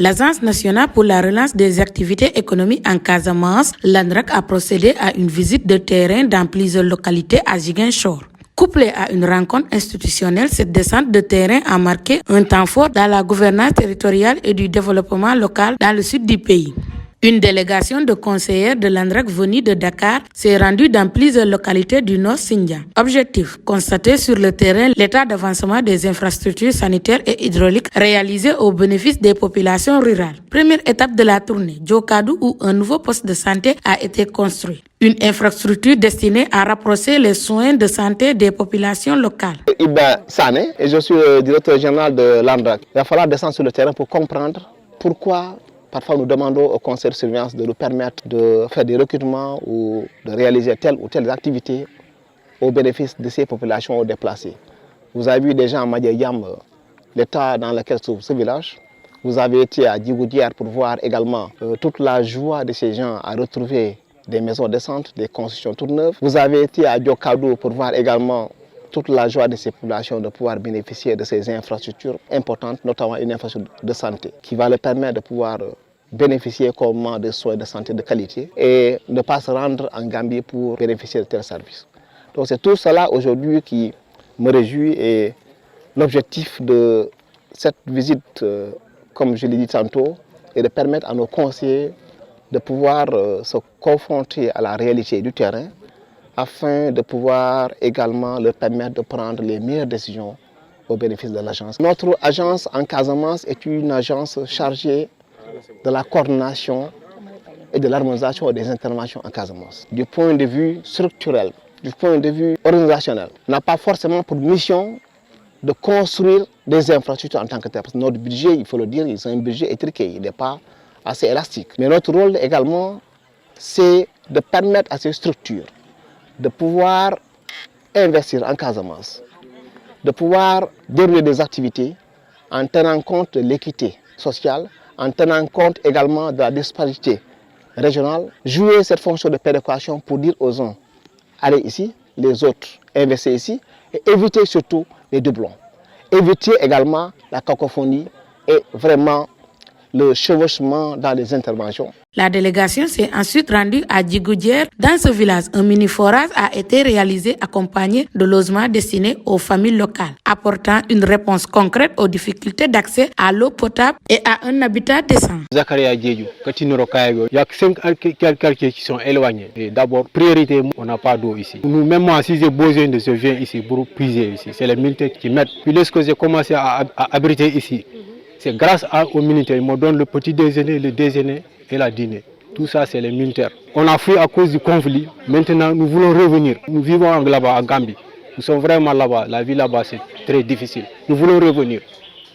L'Agence nationale pour la relance des activités économiques en Casamance, l'ANRAC, a procédé à une visite de terrain dans plusieurs localités à Ziguinchor. Couplée à une rencontre institutionnelle, cette descente de terrain a marqué un temps fort dans la gouvernance territoriale et du développement local dans le sud du pays. Une délégation de conseillers de l'ANRAC venue de Dakar s'est rendue dans plusieurs localités du Nord Sindia. Objectif, constater sur le terrain l'état d'avancement des infrastructures sanitaires et hydrauliques réalisées au bénéfice des populations rurales. Première étape de la tournée, Djokadou, où un nouveau poste de santé a été construit. Une infrastructure destinée à rapprocher les soins de santé des populations locales. Iba Sané, et je suis le directeur général de l'ANRAC. Il va falloir descendre sur le terrain pour comprendre pourquoi parfois nous demandons au conseil de surveillance de nous permettre de faire des recrutements ou de réaliser telle ou telle activité au bénéfice de ces populations déplacées. Vous avez vu déjà en Madiayam l'état dans lequel se trouve ce village. Vous avez été à Djigoudière pour voir également toute la joie de ces gens à retrouver des maisons décentes, des constructions toutes neuves. Vous avez été à Djokadou pour voir également toute la joie de ces populations de pouvoir bénéficier de ces infrastructures importantes, notamment une infrastructure de santé, qui va leur permettre de pouvoir bénéficier comment de soins de santé de qualité et ne pas se rendre en Gambie pour bénéficier de tels services. Donc c'est tout cela aujourd'hui qui me réjouit et l'objectif de cette visite, comme je l'ai dit tantôt, est de permettre à nos conseillers de pouvoir se confronter à la réalité du terrain afin de pouvoir également leur permettre de prendre les meilleures décisions au bénéfice de l'agence. Notre agence en Casamance est une agence chargée de la coordination et de l'harmonisation des interventions en Casamance. Du point de vue structurel, du point de vue organisationnel, n'a pas forcément pour mission de construire des infrastructures en tant que tel. Parce que notre budget, il faut le dire, c'est un budget étriqué, il n'est pas assez élastique. Mais notre rôle également, c'est de permettre à ces structures de pouvoir investir en Casamance, de pouvoir dérouler des activités en tenant compte de l'équité sociale, en tenant compte également de la disparité régionale, jouer cette fonction de péréquation pour dire aux uns, allez ici, les autres, investissez ici, et éviter surtout les doublons. Éviter également la cacophonie et vraiment le chevauchement dans les interventions. La délégation s'est ensuite rendue à Djigoudière. Dans ce village, un mini-forage a été réalisé accompagné de logements destinés aux familles locales, apportant une réponse concrète aux difficultés d'accès à l'eau potable et à un habitat décent. Zakaria Djedjou, il y a 5 quartiers qui sont éloignés. D'abord, priorité, on n'a pas d'eau ici. Nous-mêmes, si j'ai besoin de je viens ici pour puiser ici. C'est les militaires qui mettent. Puis lorsque j'ai commencé à abriter ici, c'est grâce aux militaires. Ils me donnent le petit déjeuner, le déjeuner et la dîner. Tout ça, c'est les militaires. On a fui à cause du conflit. Maintenant, nous voulons revenir. Nous vivons là-bas, à Gambie. Nous sommes vraiment là-bas. La vie là-bas, c'est très difficile. Nous voulons revenir.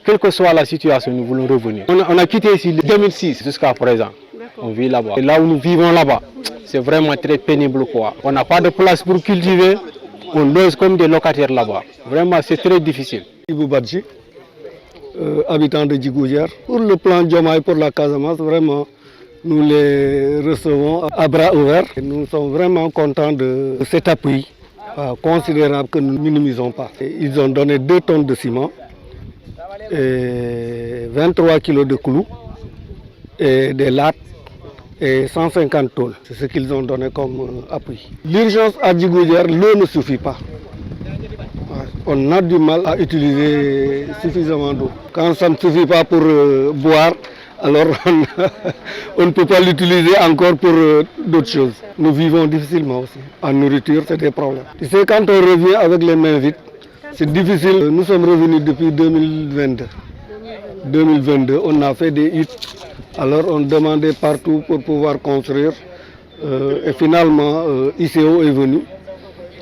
Quelle que soit la situation, nous voulons revenir. On a quitté ici en 2006 jusqu'à présent. On vit là-bas. Et là où nous vivons là-bas, c'est vraiment très pénible, quoi. On n'a pas de place pour cultiver. On loge comme des locataires là-bas. Vraiment, c'est très difficile. Ibou Badji, habitant de Djigoudière. Pour le plan Diomaye pour la Casamance, vraiment, nous les recevons à bras ouverts. Et nous sommes vraiment contents de cet appui considérable que nous ne minimisons pas. Et ils ont donné 2 tonnes de ciment, et 23 kilos de clous, et des lattes et 150 tonnes. C'est ce qu'ils ont donné comme appui. L'urgence à Djigoudière, l'eau ne suffit pas. On a du mal à utiliser suffisamment d'eau. Quand ça ne suffit pas pour boire, alors on ne peut pas l'utiliser encore pour d'autres choses. Nous vivons difficilement aussi. En nourriture, c'est des problèmes. Tu sais, quand on revient avec les mains vides, c'est difficile. Nous sommes revenus depuis 2022. 2022, on a fait des huttes. Alors on demandait partout pour pouvoir construire. Et finalement, ICO est venu.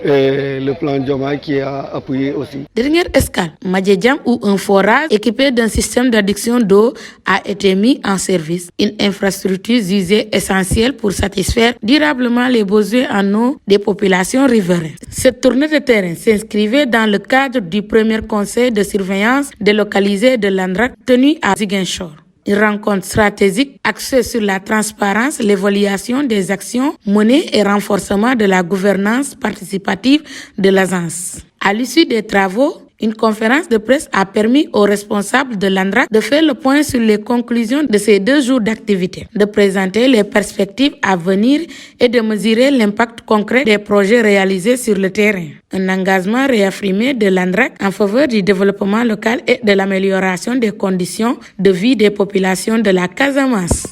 Et le plan Diomaye qui a appuyé aussi. Dernière escale, Madjedjam, où un forage équipé d'un système d'adduction d'eau a été mis en service. Une infrastructure jugée essentielle pour satisfaire durablement les besoins en eau des populations riveraines. Cette tournée de terrain s'inscrivait dans le cadre du premier conseil de surveillance délocalisé de l'ANRAC tenu à Ziguinchor. Une rencontre stratégique axée sur la transparence, l'évaluation des actions menées et renforcement de la gouvernance participative de l'agence. À l'issue des travaux, Une conférence de presse a permis aux responsables de l'ANDRAC de faire le point sur les conclusions de ces 2 jours d'activité, de présenter les perspectives à venir et de mesurer l'impact concret des projets réalisés sur le terrain. Un engagement réaffirmé de l'ANDRAC en faveur du développement local et de l'amélioration des conditions de vie des populations de la Casamance.